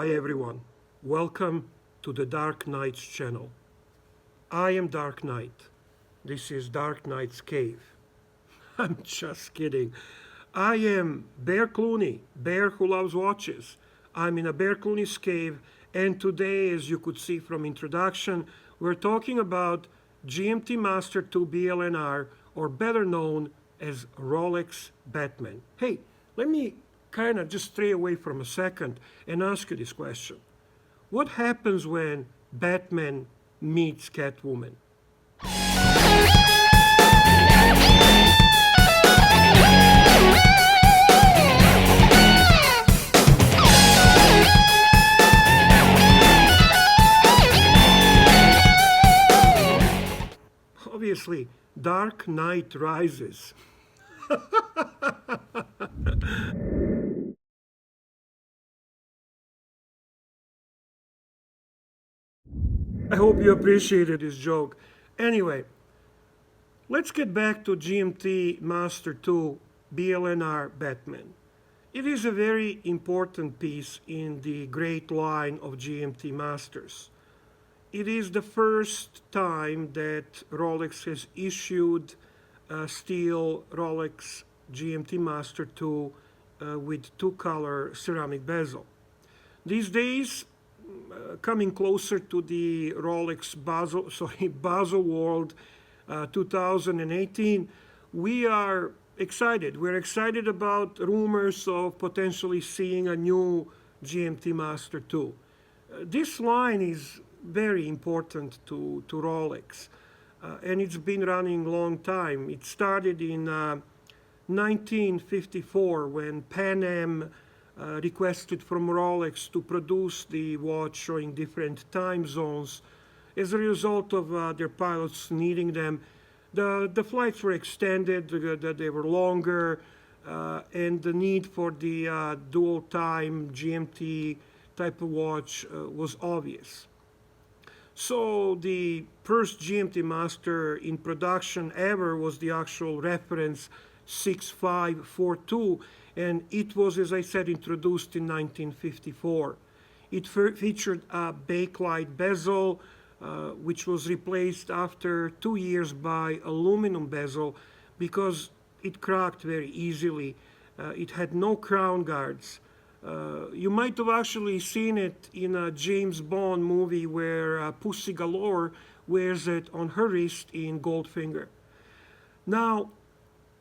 Hi everyone, welcome to the Dark Knight's channel. I am Dark Knight. This is Dark Knight's Cave. I'm just kidding. I am Bear Clooney, bear who loves watches. I'm in a Bear Clooney's cave, and today, as you could see from introduction, we're talking about GMT Master 2 BLNR, or better known as Rolex Batman. Hey, let me kind of just stray away from a second and ask you this question. What happens when Batman meets Catwoman? Obviously, Dark Knight rises. I hope you appreciated this joke. Anyway, let's get back to GMT Master 2 BLNR Batman. It is a very important piece in the great line of GMT Masters. It is the first time that Rolex has issued a steel Rolex GMT Master 2 with two-color ceramic bezel. These days, coming closer to the Rolex Basel World 2018, we are excited. We're excited about rumors of potentially seeing a new GMT Master 2. This line is very important to Rolex, and it's been running a long time. It started in 1954 when Pan Am requested from Rolex to produce the watch showing different time zones. As a result of their pilots needing them, the flights were extended, they were longer, and the need for the dual time GMT type of watch was obvious. So the first GMT Master in production ever was the actual reference 6542, and it was, as I said, introduced in 1954. It featured a bakelite bezel, which was replaced after 2 years by aluminum bezel because it cracked very easily. It had no crown guards. You might have actually seen it in a James Bond movie where Pussy Galore wears it on her wrist in Goldfinger. Now,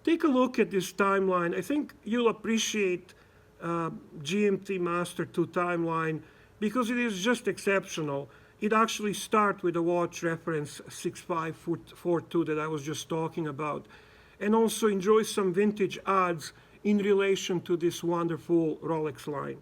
take a look at this timeline. I think you'll appreciate GMT Master 2 timeline because it is just exceptional. It actually starts with the watch reference 6542 that I was just talking about, and also enjoys some vintage odds in relation to this wonderful Rolex line.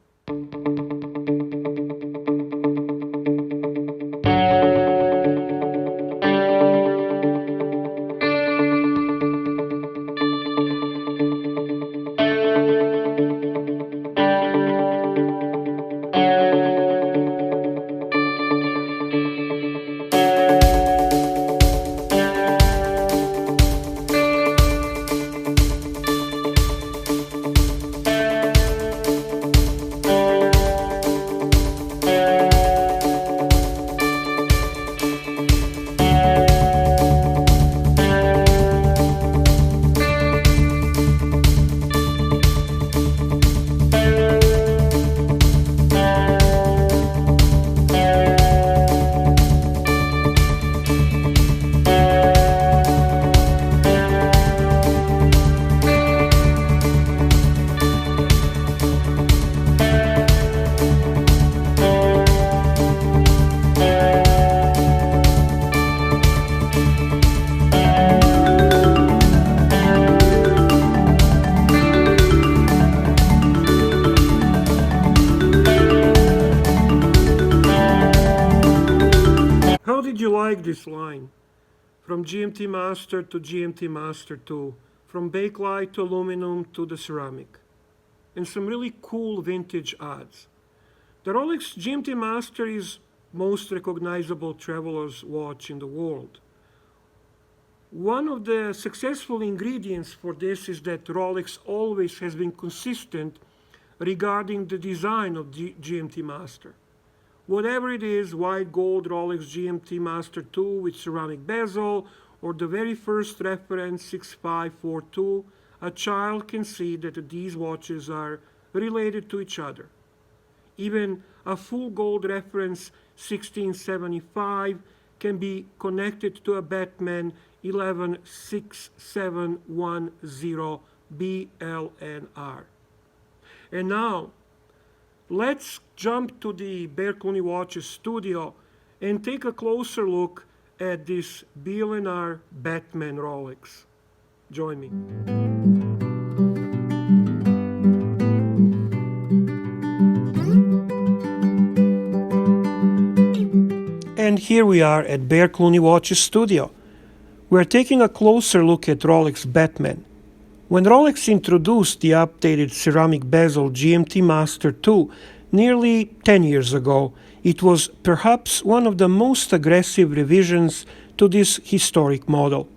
How did you like this line? From GMT Master to GMT Master 2, from bakelite to aluminum to the ceramic, and some really cool vintage odds. The Rolex GMT Master is most recognizable traveler's watch in the world. One of the successful ingredients for this is that Rolex always has been consistent regarding the design of GMT Master. Whatever it is, white gold Rolex GMT Master 2 with ceramic bezel, or the very first reference 6542, a child can see that these watches are related to each other. Even a full gold reference 1675 can be connected to a Batman 116710 BLNR. And now, let's jump to the Clooney Watches studio and take a closer look at this BLNR Batman Rolex. Join me. And here we are at Clooney Watches studio. We're taking a closer look at Rolex Batman. When Rolex introduced the updated ceramic bezel GMT Master 2 nearly 10 years ago, it was perhaps one of the most aggressive revisions to this historic model.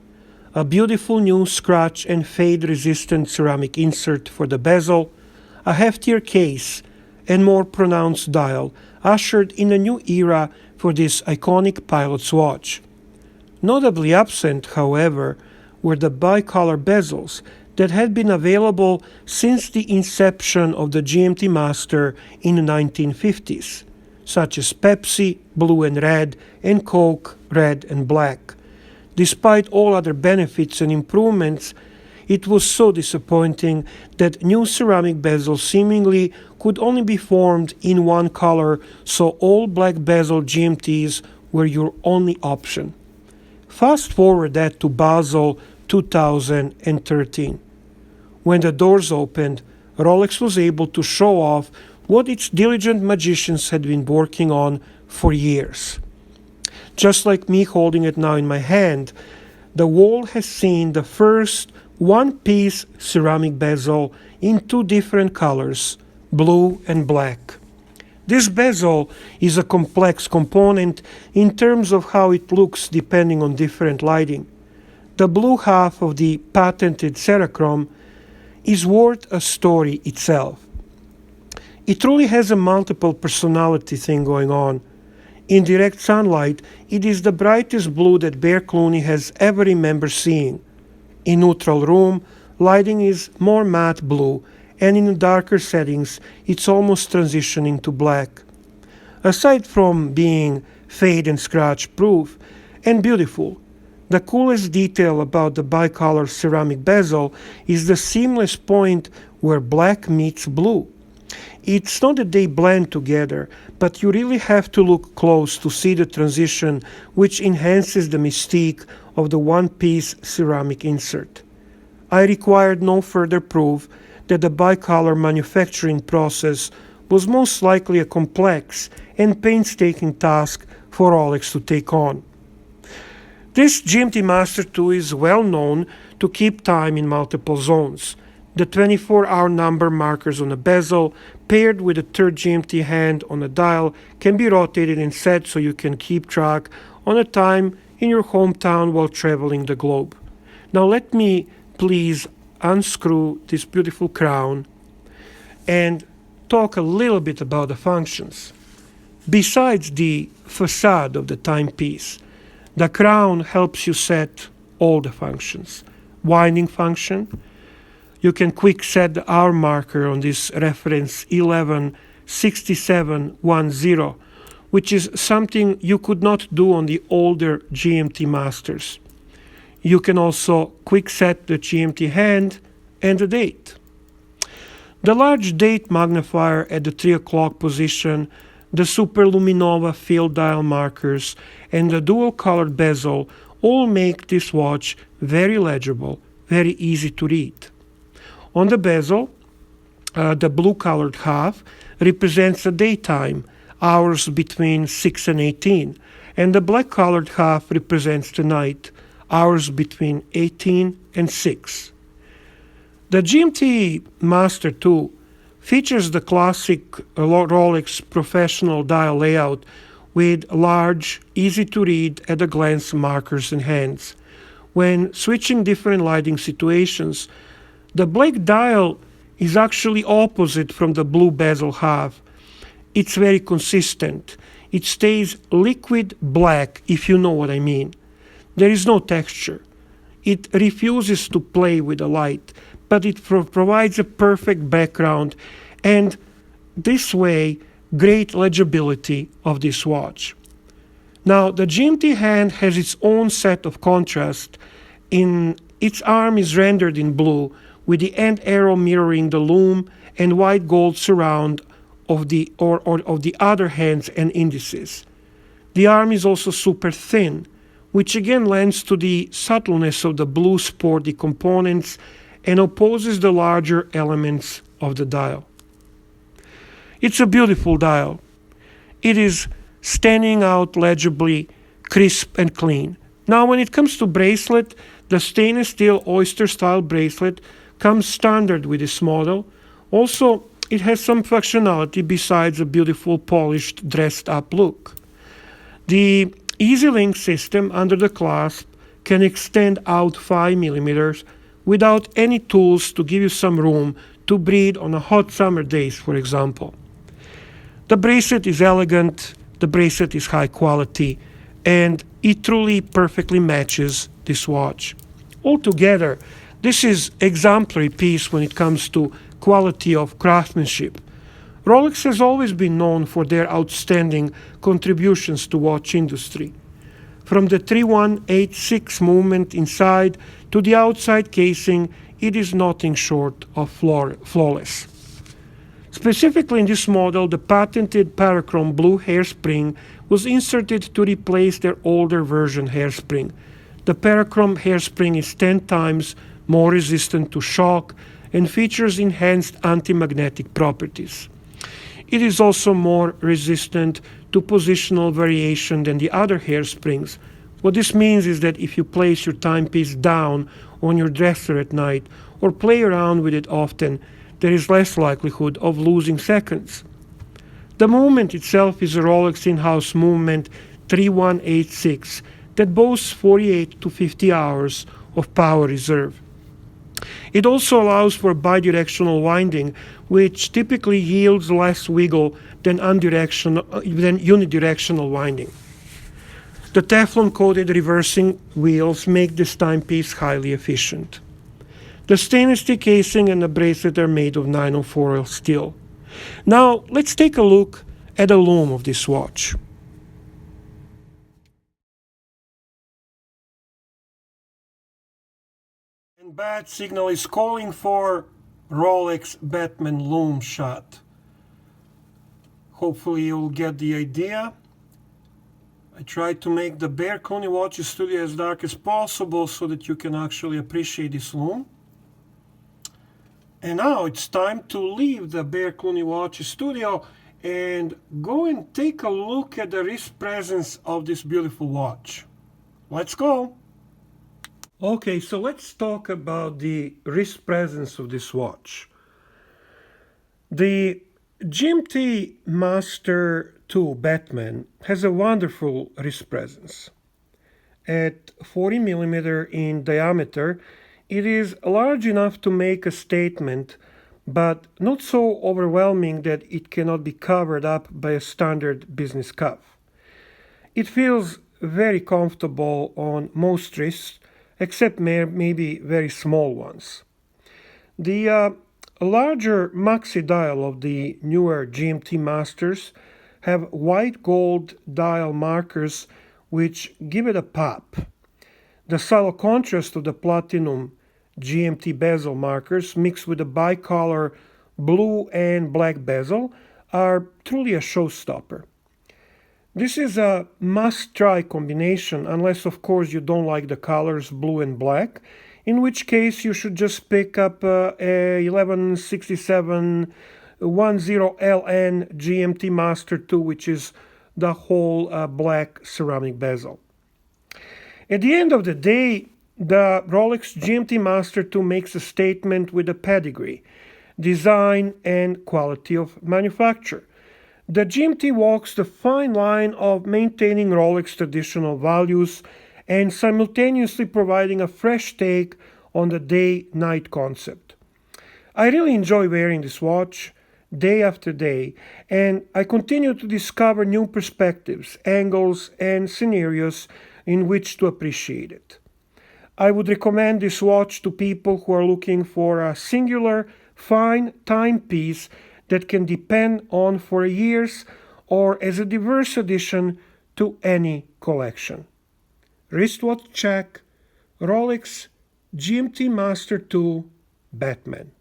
A beautiful new scratch and fade resistant ceramic insert for the bezel, a heftier case, and more pronounced dial ushered in a new era for this iconic pilot's watch. Notably absent, however, were the bicolor bezels that had been available since the inception of the GMT Master in the 1950s, such as Pepsi, blue and red, and Coke, red and black. Despite all other benefits and improvements, it was so disappointing that new ceramic bezels seemingly could only be formed in one color, so all black bezel GMTs were your only option. Fast forward that to Basel 2013. When the doors opened, Rolex was able to show off what its diligent magicians had been working on for years. Just like me holding it now in my hand, the world has seen the first one-piece ceramic bezel in two different colors, blue and black. This bezel is a complex component in terms of how it looks depending on different lighting. The blue half of the patented Cerachrome is worth a story itself. It truly has a multiple personality thing going on. In direct sunlight, it is the brightest blue that Clooney has ever remembered seeing. In neutral room, lighting is more matte blue, and in darker settings, it's almost transitioning to black. Aside from being fade and scratch proof and beautiful, the coolest detail about the bicolor ceramic bezel is the seamless point where black meets blue. It's not that they blend together, but you really have to look close to see the transition, which enhances the mystique of the one-piece ceramic insert. I required no further proof that the bicolor manufacturing process was most likely a complex and painstaking task for Rolex to take on. This GMT Master 2 is well known to keep time in multiple zones. The 24-hour number markers on the bezel, paired with a third GMT hand on the dial, can be rotated and set so you can keep track on the time in your hometown while traveling the globe. Now let me please unscrew this beautiful crown and talk a little bit about the functions. Besides the facade of the timepiece, the crown helps you set all the functions. Winding function, you can quick set the hour marker on this reference 116710, which is something you could not do on the older GMT Masters. You can also quick set the GMT hand and the date. The large date magnifier at the 3 o'clock position, the Superluminova field dial markers, and the dual-colored bezel all make this watch very legible, very easy to read. On the bezel, the blue-colored half represents the daytime, hours between 6 and 18, and the black-colored half represents the night, hours between 18 and 6. The GMT Master 2 features the classic Rolex professional dial layout with large, easy-to-read at-a-glance markers and hands. When switching different lighting situations, the black dial is actually opposite from the blue bezel half. It's very consistent. It stays liquid black, if you know what I mean. There is no texture. It refuses to play with the light, but it provides a perfect background and this way great legibility of this watch. Now the GMT hand has its own set of contrast. In its arm is rendered in blue with the end arrow mirroring the lume and white gold surround of the other hands and indices. The arm is also super thin, which again lends to the subtleness of the blue sporty components and opposes the larger elements of the dial. It's a beautiful dial. It is standing out legibly, crisp and clean. Now when it comes to bracelet, the stainless steel oyster style bracelet comes standard with this model. Also, it has some functionality besides a beautiful polished dressed up look. The Easy Link system under the clasp can extend out 5 millimeters without any tools to give you some room to breathe on a hot summer days, for example. The bracelet is elegant, the bracelet is high quality, and it truly perfectly matches this watch. Altogether, this is exemplary piece when it comes to quality of craftsmanship. Rolex has always been known for their outstanding contributions to watch industry. From the 3186 movement inside to the outside casing, it is nothing short of flawless. Specifically in this model, the patented Parachrome blue hairspring was inserted to replace their older version hairspring. The Parachrome hairspring is 10 times more resistant to shock and features enhanced anti-magnetic properties. It is also more resistant to positional variation than the other hairsprings. What this means is that if you place your timepiece down on your dresser at night or play around with it often, there is less likelihood of losing seconds. The movement itself is a Rolex in-house movement 3186 that boasts 48 to 50 hours of power reserve. It also allows for bidirectional winding, which typically yields less wiggle than unidirectional winding. The Teflon-coated reversing wheels make this timepiece highly efficient. The stainless steel casing and the bracelet are made of nylon foil steel. Now, let's take a look at the lume of this watch. And bat signal is calling for Rolex Batman lume shot. Hopefully you'll get the idea. I tried to make the Bear Clooney Watch Studio as dark as possible so that you can actually appreciate this lume. And now it's time to leave the Bear Clooney Watch Studio and go and take a look at the wrist presence of this beautiful watch. Let's go! Okay, so let's talk about the wrist presence of this watch. The GMT Master 2 Batman has a wonderful wrist presence. At 40 millimeter in diameter, it is large enough to make a statement, but not so overwhelming that it cannot be covered up by a standard business cuff. It feels very comfortable on most wrists, except maybe very small ones. The larger maxi dial of the newer GMT Masters have white gold dial markers which give it a pop. The subtle contrast of the platinum GMT bezel markers mixed with the bicolor blue and black bezel are truly a showstopper. This is a must-try combination unless of course you don't like the colors blue and black, in which case you should just pick up a 1167 10LN GMT Master 2, which is the whole black ceramic bezel. At the end of the day, the Rolex GMT Master 2 makes a statement with a pedigree, design, and quality of manufacture. The GMT walks the fine line of maintaining Rolex traditional values and simultaneously providing a fresh take on the day-night concept. I really enjoy wearing this watch day after day, and I continue to discover new perspectives, angles, and scenarios in which to appreciate it. I would recommend this watch to people who are looking for a singular, fine timepiece that can depend on for years or as a diverse addition to any collection. Wristwatch check, Rolex GMT Master 2 Batman.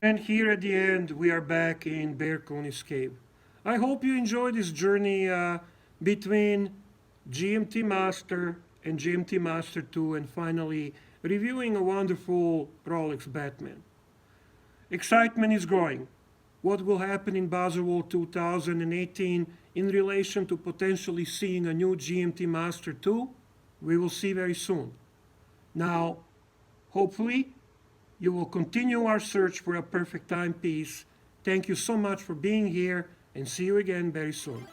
And here at the end, we are back in Bear Clooney's cave. I hope you enjoyed this journey between GMT Master and GMT Master 2 and finally reviewing a wonderful Rolex Batman. Excitement is growing. What will happen in Baselworld 2018 in relation to potentially seeing a new GMT Master 2? We will see very soon. Now, hopefully, you will continue our search for a perfect timepiece. Thank you so much for being here and see you again very soon.